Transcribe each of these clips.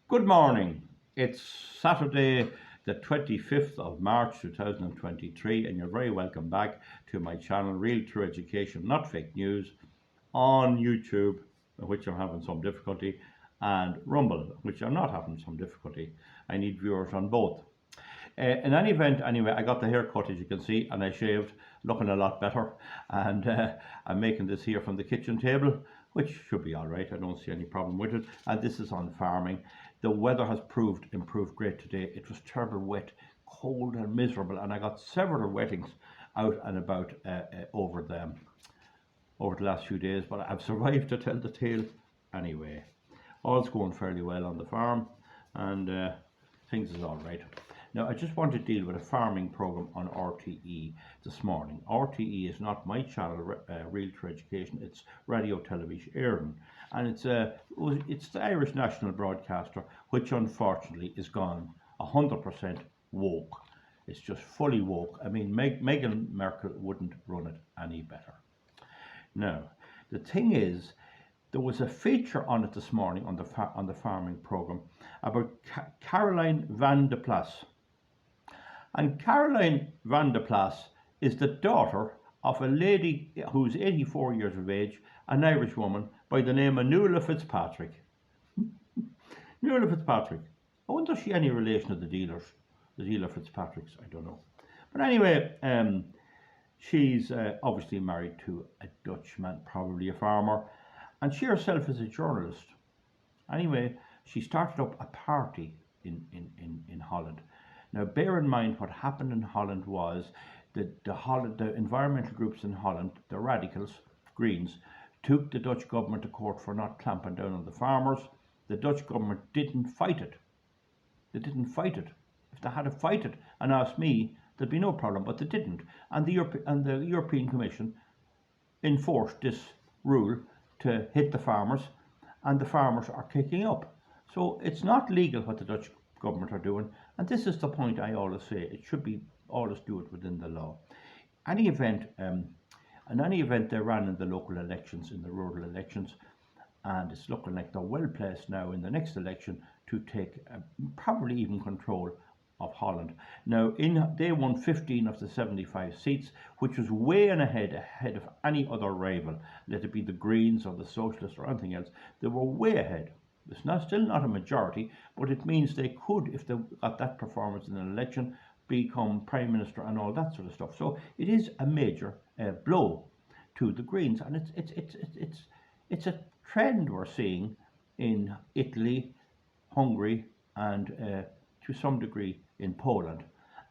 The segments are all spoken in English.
Good morning. It's Saturday, the 25th of March 2023, and you're very welcome back to my channel, Real True Education, Not Fake News, on YouTube, which I'm having some difficulty, and Rumble, which I'm not having some difficulty. I need viewers on both. In any event, anyway, I got the haircut, as you can see, and I shaved, looking a lot better. And I'm making this here from the kitchen table, which should be all right. I don't see any problem with it. And this is on farming. The weather has improved great today. It was terrible wet, cold and miserable, and I got several wettings out and about over the last few days. But I've survived to tell the tale anyway. All's going fairly well on the farm, and things is all right. Now, I just want to deal with a farming program on RTE this morning. RTE is not my channel, Real True Education. It's Radio Television Éireann, and it's the Irish national broadcaster, which unfortunately is gone 100% woke. It's just fully woke. I mean, Meghan Markle wouldn't run it any better. Now, the thing is, there was a feature on it this morning on the farming program about Caroline van der Plas. And Caroline van der Plas is the daughter of a lady who's 84 years of age, an Irish woman by the name of Nuala Fitzpatrick. Nuala Fitzpatrick. I wonder if she any relation to the dealer Fitzpatricks. I don't know. But anyway, she's obviously married to a Dutchman, probably a farmer, and she herself is a journalist. Anyway, she started up a party in Holland. Now, bear in mind what happened in Holland was that the environmental groups in Holland, the radicals, Greens, took the Dutch government to court for not clamping down on the farmers. The Dutch government didn't fight it. They didn't fight it. If they had to fight it and asked me, there'd be no problem, but they didn't. And the European Commission enforced this rule to hit the farmers, and the farmers are kicking up. So it's not legal what the Dutch government are doing, and this is the point I always say. It should be always do it within the law. In any event, they ran in the local elections, in the rural elections, and it's looking like they're well placed now in the next election to take probably even control of Holland. Now, they won 15 of the 75 seats, which was way ahead of any other rival, let it be the Greens or the Socialists or anything else. They were way ahead. It's still not a majority, but it means they could, if they got that performance in an election, become Prime Minister and all that sort of stuff. So it is a major blow to the Greens, and it's a trend we're seeing in Italy, Hungary, and to some degree in Poland.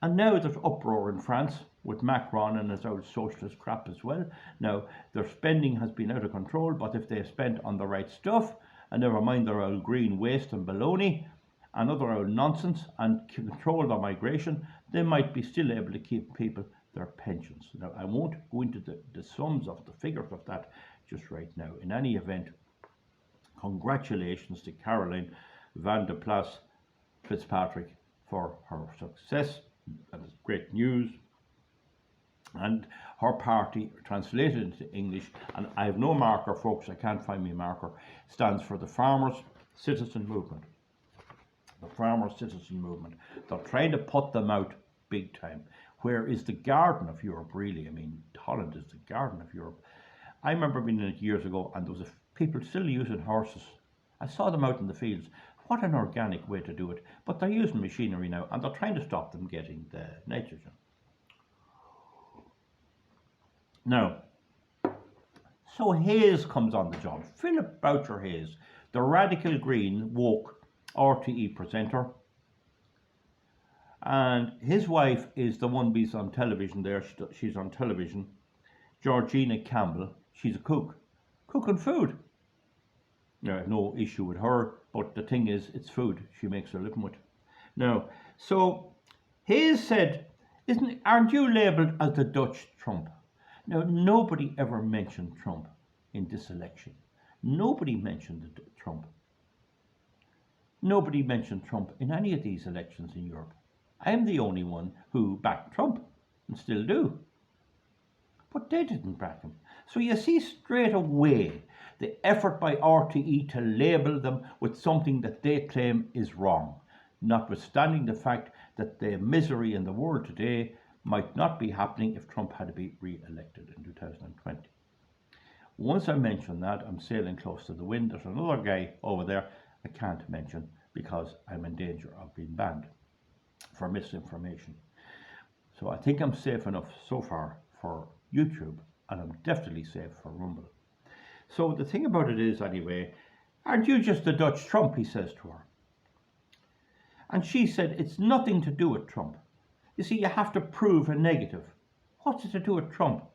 And now there's uproar in France with Macron and his old socialist crap as well. Now, their spending has been out of control, but if they spent on the right stuff, and never mind their old green waste and baloney and other old nonsense, and control their migration, they might be still able to keep people their pensions. Now, I won't go into the sums of the figures of that just right now. In any event, congratulations to Caroline van der Plas Fitzpatrick for her success. That is great news. And her party, translated into English, and I have no marker, folks, I can't find my marker, stands for the Farmers' Citizen Movement. The Farmers' Citizen Movement. They're trying to put them out big time. Where is the garden of Europe, really? I mean, Holland is the garden of Europe. I remember being in it years ago, and there was people still using horses. I saw them out in the fields. What an organic way to do it. But they're using machinery now, and they're trying to stop them getting the nitrogen. Now, so Hayes comes on the job. Philip Boucher Hayes, the radical green woke RTE presenter. And his wife is the one who's on television there. She's on television. Georgina Campbell. She's a cook. Cooking food. Now, I have no issue with her, but the thing is, it's food she makes her living with. Now, so Hayes said, aren't you labelled as the Dutch Trump? Now, nobody ever mentioned Trump in this election. Nobody mentioned Trump. Nobody mentioned Trump in any of these elections in Europe. I'm the only one who backed Trump, and still do. But they didn't back him. So you see straight away the effort by RTE to label them with something that they claim is wrong, notwithstanding the fact that the misery in the world today might not be happening if Trump had to be re-elected in 2020. Once I mention that, I'm sailing close to the wind. There's another guy over there I can't mention because I'm in danger of being banned for misinformation. So I think I'm safe enough so far for YouTube, and I'm definitely safe for Rumble. So the thing about it is, anyway, aren't you just the Dutch Trump, he says to her. And she said, it's nothing to do with Trump. You see, you have to prove a negative. What's it to do with Trump?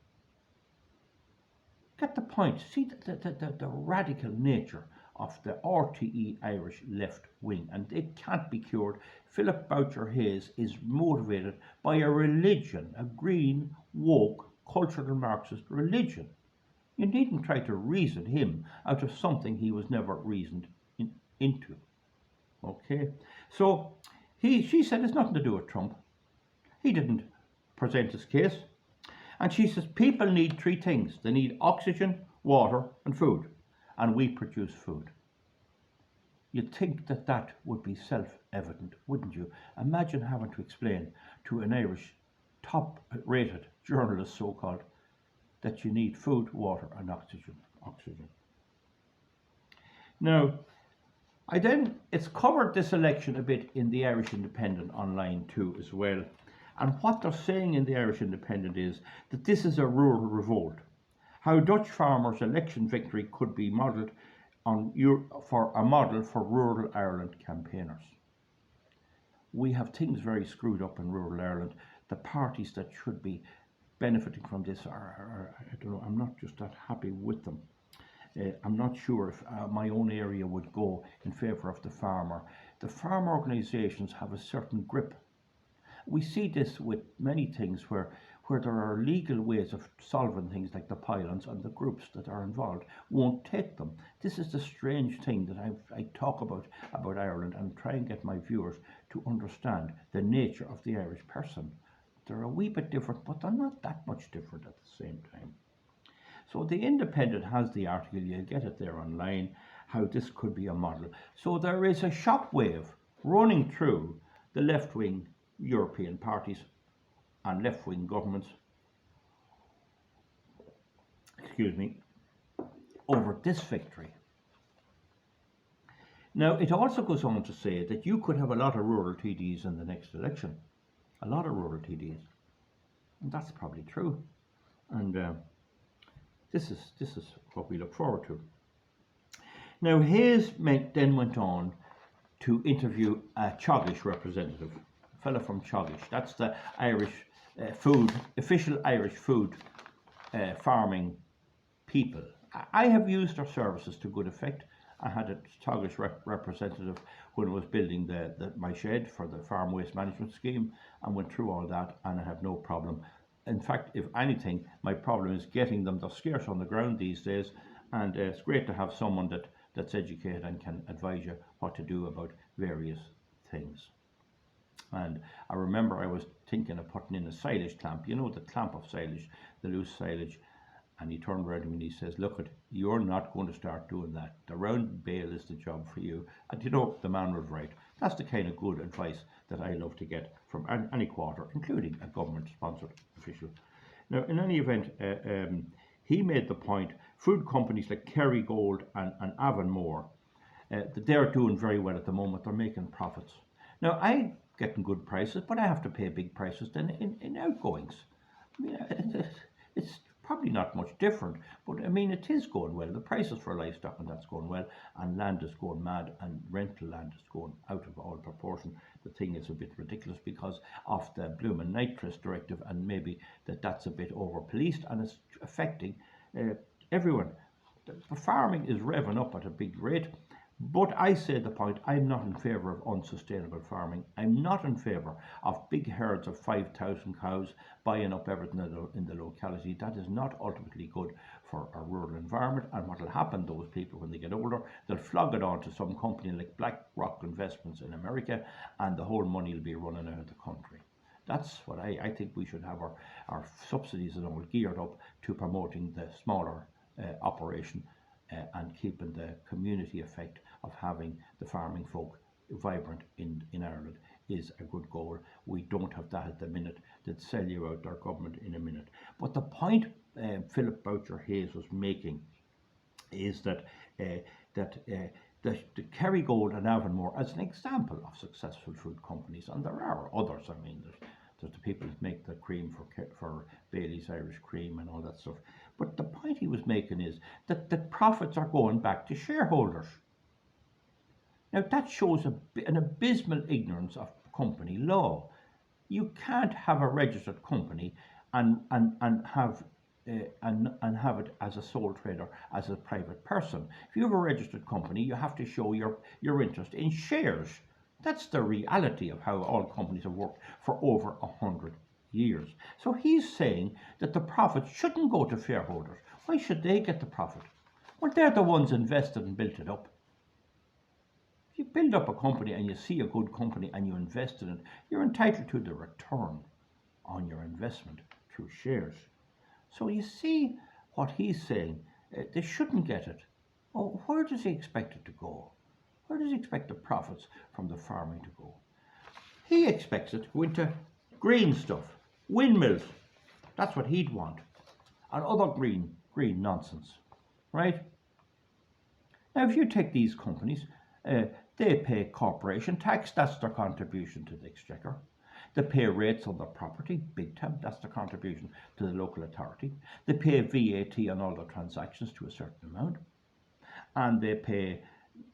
Get the point. See the radical nature of the RTE Irish left wing, and it can't be cured. Philip Boucher Hayes is motivated by a religion, a green, woke, cultural Marxist religion. You needn't try to reason him out of something he was never reasoned into. Okay? So she said it's nothing to do with Trump. He didn't present his case. And she says people need three things. They need oxygen, water, and food. And we produce food. You'd think that that would be self-evident, wouldn't you? Imagine having to explain to an Irish top-rated journalist, so-called, that you need food, water, and oxygen. Now, it's covered this election a bit in the Irish Independent online too as well. And what they're saying in the Irish Independent is that this is a rural revolt. How Dutch farmers' election victory could be modelled for a model for rural Ireland campaigners. We have things very screwed up in rural Ireland. The parties that should be benefiting from this are I don't know, I'm not just that happy with them. I'm not sure if my own area would go in favour of the farmer. The farm organisations have a certain grip. We see this with many things where there are legal ways of solving things like the pylons, and the groups that are involved won't take them. This is the strange thing that I talk about Ireland, and try and get my viewers to understand the nature of the Irish person. They're a wee bit different, but they're not that much different at the same time. So the Independent has the article, you'll get it there online, how this could be a model. So there is a shockwave running through the left-wing European parties and left-wing governments, over this victory. Now, it also goes on to say that you could have a lot of rural TDs in the next election. A lot of rural TDs. And that's probably true. And this is what we look forward to. Now, Hayes then went on to interview a Teagasc representative, a fellow from Teagasc. That's the Irish official Irish food farming people. I have used their services to good effect. I had a Teagasc representative when I was building my shed for the farm waste management scheme, and went through all that, and I have no problem. In fact, if anything, my problem is getting them. They're scarce on the ground these days, and it's great to have someone that's educated and can advise you what to do about various things. And I remember I was thinking of putting in a silage clamp, you know, the clamp of silage, the loose silage. And he turned around to me and he says, look, you're not going to start doing that. The round bale is the job for you. And you know, the man was right. That's the kind of good advice that I love to get from any quarter, including a government-sponsored official. Now, in any event, he made the point, food companies like Kerrygold and Avonmore, that they're doing very well at the moment. They're making profits. Now, I'm getting good prices, but I have to pay big prices then in outgoings. I mean, it's probably not much different, but I mean, it is going well. The prices for livestock and that's going well, and land is going mad, and rental land is going out of all proportion. The thing is a bit ridiculous because of the Bloomin' Nitrous Directive, and maybe that's a bit over-policed, and it's affecting everyone. The farming is revving up at a big rate, but I say the point, I'm not in favour of unsustainable farming. I'm not in favour of big herds of 5,000 cows buying up everything in the locality. That is not ultimately good for a rural environment. And what will happen, those people, when they get older, they'll flog it on to some company like BlackRock Investments in America, and the whole money will be running out of the country. That's what I think we should have our subsidies and all geared up to promoting the smaller operation and keeping the community effect of having the farming folk vibrant in Ireland is a good goal. We don't have that at the minute. They'd sell you out their government in a minute. But the point Philip Boucher Hayes was making is that the Kerrygold and Avonmore as an example of successful food companies, and there are others. I mean, there's the people that make the cream for Bailey's Irish Cream and all that stuff. But the point he was making is that the profits are going back to shareholders. Now that shows an abysmal ignorance of company law. You can't have a registered company and have it as a sole trader, as a private person. If you have a registered company, you have to show your interest in shares. That's the reality of how all companies have worked for over 100 years. So he's saying that the profit shouldn't go to shareholders. Why should they get the profit? Well, they're the ones invested and built it up. If you build up a company and you see a good company and you invest in it, you're entitled to the return on your investment through shares. So you see what he's saying, they shouldn't get it. Oh, where does he expect it to go? Where does he expect the profits from the farming to go? He expects it to go into green stuff, windmills. That's what he'd want. And other green nonsense, right? Now, if you take these companies, they pay corporation tax, that's their contribution to the exchequer. They pay rates on their property, big time, that's their contribution to the local authority. They pay VAT on all their transactions to a certain amount. And they pay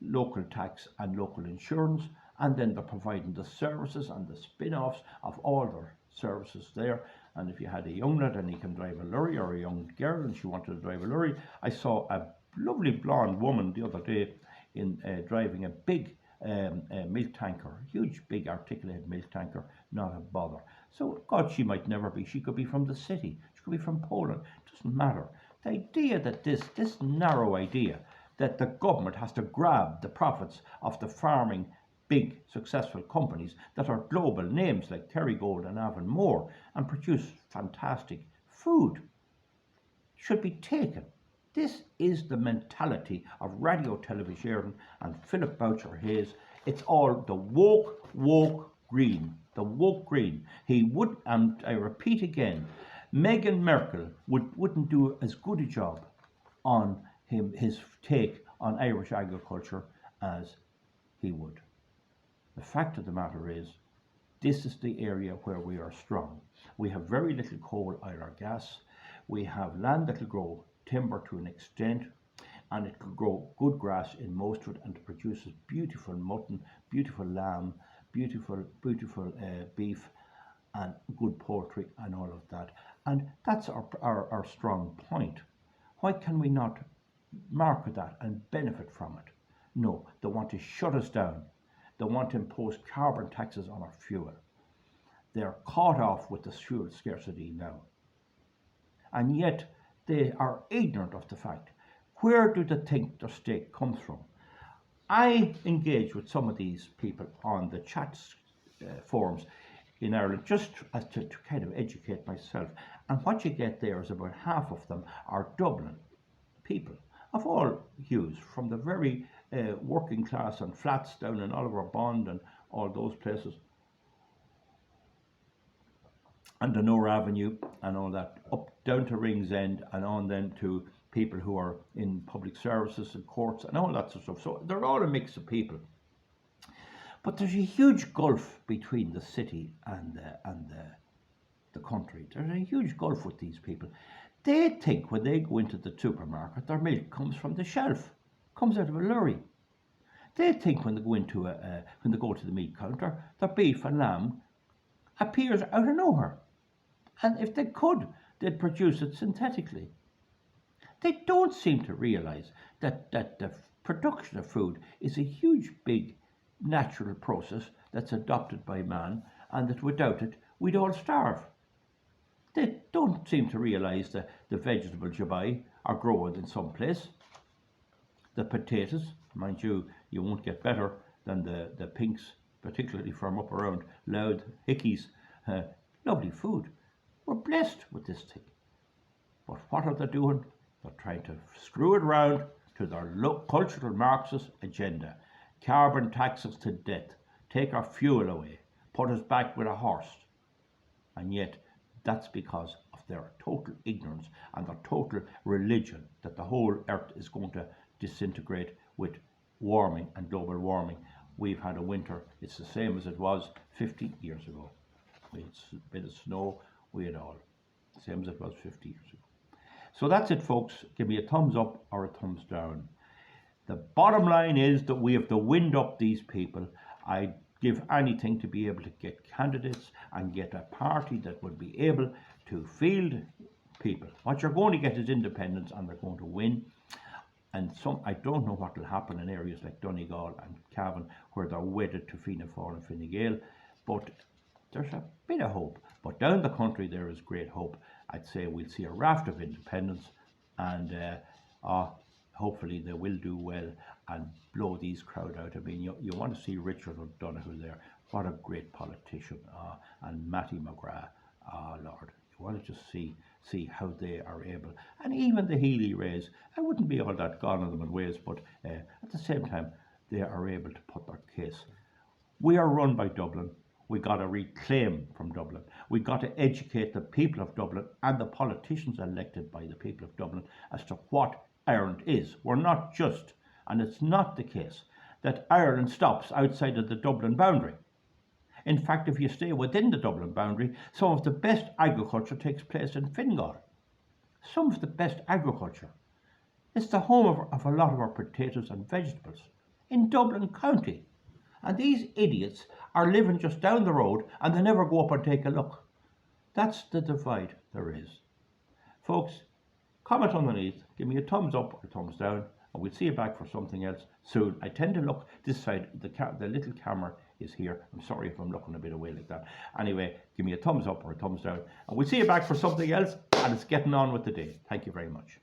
local tax and local insurance, and then they're providing the services and the spin-offs of all their services there. And if you had a young lad and he can drive a lorry, or a young girl and she wanted to drive a lorry, I saw a lovely blonde woman the other day in driving a big milk tanker, huge big articulated milk tanker, not a bother. So God, she might never be, she could be from the city, she could be from Poland, it doesn't matter. The idea that this narrow idea that the government has to grab the profits of the farming big successful companies that are global names like Kerrygold and Avonmore and produce fantastic food should be taken. This is the mentality of Radio Television and Philip Boucher Hayes. It's all the woke green. The woke green. He would, and I repeat again, Meghan Merkel wouldn't do as good a job on his take on Irish agriculture as he would. The fact of the matter is, this is the area where we are strong. We have very little coal, oil or gas. We have land that will grow timber to an extent, and it can grow good grass in most of it, and it produces beautiful mutton, beautiful lamb, beautiful beef, and good poultry and all of that. And that's our strong point. Why can we not market that and benefit from it? No, they want to shut us down. They want to impose carbon taxes on our fuel. They're caught off with the fuel scarcity now. And yet they are ignorant of the fact. Where do they think their steak comes from? I engage with some of these people on the chat forums in Ireland just as to kind of educate myself. And what you get there is about half of them are Dublin people of all hues, from the very working class and flats down in Oliver Bond and all those places, and the Nor Avenue and all that, up down to Ringsend and on then to people who are in public services and courts and all that sort of stuff. So they're all a mix of people. But there's a huge gulf between the city and the country. There's a huge gulf with these people. They think when they go into the supermarket, their milk comes from the shelf, comes out of a lorry. They think when they go into when they go to the meat counter, their beef and lamb appears out of nowhere. And if they could, they'd produce it synthetically. They don't seem to realise that the production of food is a huge, big natural process that's adopted by man, and that without it, we'd all starve. They don't seem to realise that the vegetables you buy are grown in some place. The potatoes, mind you, you won't get better than the pinks, particularly from up around Louth, Hickeys. Lovely food. We're blessed with this thing. But what are they doing? They're trying to screw it around to their cultural Marxist agenda. Carbon taxes to death, take our fuel away, put us back with a horse. And yet, that's because of their total ignorance and their total religion that the whole earth is going to disintegrate with warming and global warming. We've had a winter, it's the same as it was 50 years ago. We had a bit of snow, we had all. Same as it was 50 years ago. So that's it, folks. Give me a thumbs up or a thumbs down. The bottom line is that we have to wind up these people. I'd give anything to be able to get candidates and get a party that would be able to field people. What you're going to get is independence, and they're going to win. And I don't know what will happen in areas like Donegal and Cavan, where they're wedded to Fianna Fáil and Fine Gael, but there's a bit of hope. But down the country there is great hope. I'd say we'll see a raft of independence, and hopefully they will do well and blow these crowd out. I mean, you want to see Richard O'Donoghue there. What a great politician. And Matty McGrath. Lord, you want to just see how they are able. And even the Healy Rays, I wouldn't be all that gone on them in ways, but at the same time, they are able to put their case. We are run by Dublin. We got to reclaim from Dublin. We got to educate the people of Dublin and the politicians elected by the people of Dublin as to what Ireland is. We're not just, and it's not the case, that Ireland stops outside of the Dublin boundary. In fact, if you stay within the Dublin boundary, some of the best agriculture takes place in Fingal. Some of the best agriculture. It's the home of a lot of our potatoes and vegetables in Dublin County. And these idiots are living just down the road and they never go up and take a look. That's the divide there is. Folks, comment underneath, give me a thumbs up or a thumbs down, and we'll see you back for something else soon. I tend to look this side, the little camera is here. I'm sorry if I'm looking a bit away like that. Anyway, give me a thumbs up or a thumbs down, and we'll see you back for something else, and it's getting on with the day. Thank you very much.